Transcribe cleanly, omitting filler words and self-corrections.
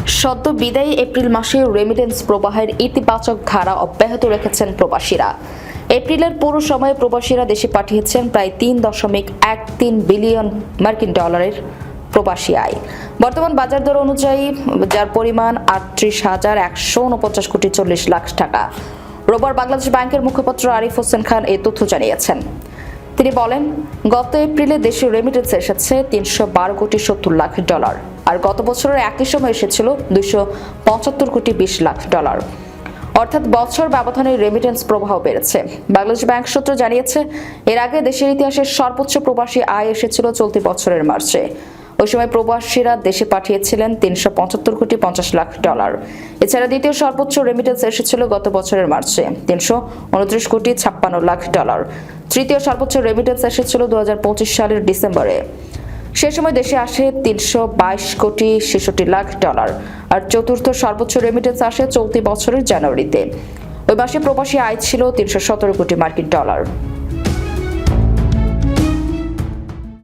সদ্য বিদায়ী এপ্রিল মাসে রেমিটেন্স প্রবাহের ইতিবাচক ধারা অব্যাহত রেখেছেন প্রবাসীরা। এপ্রিলের পুরো সময়ে প্রবাসীরা দেশে পাঠিয়েছেন প্রায় 3.13 বিলিয়ন মার্কিন ডলারের প্রবাসী আয়। বর্তমান বাজার দর অনুযায়ী যার পরিমাণ 38,149 কোটি 40 লাখ টাকা। রোববার বাংলাদেশ ব্যাংকের মুখপাত্র আরিফ হোসেন খান এই তথ্য জানিয়েছেন। তিনি বলেন, গত এপ্রিলে দেশে রেমিটেন্স এসেছে 312 কোটি 70 লাখ ডলার, আর গত বছরের একই সময় এসেছিল 275 কোটি 20 লাখ ডলার। অর্থাৎ বছর ব্যবধানে রেমিটেন্স প্রবাহ বেড়েছে। বাংলাদেশ ব্যাংক সূত্র জানিয়েছে, এর আগে দেশের ইতিহাসে সর্বোচ্চ প্রবাসী আয় এসেছিল চলতি বছরের মার্চে। ওই সময় প্রবাসীরা দেশে পাঠিয়েছিলেন 375 কোটি 50 লাখ ডলার। এছাড়া দ্বিতীয় সর্বোচ্চ রেমিটেন্স এসেছিল গত বছরের মার্চে 329 কোটি 56 লাখ ডলার। তৃতীয় সর্বোচ্চ রেমিটেন্স এসেছিল 2025 সালের ডিসেম্বরে। সে সময় দেশে আসে 322 কোটি 66 লাখ ডলার। আর চতুর্থ সর্বোচ্চ রেমিটেন্স আসে চলতি বছরের জানুয়ারিতে। ওই মাসে প্রবাসী আয় ছিল 317 কোটি মার্কিন ডলার।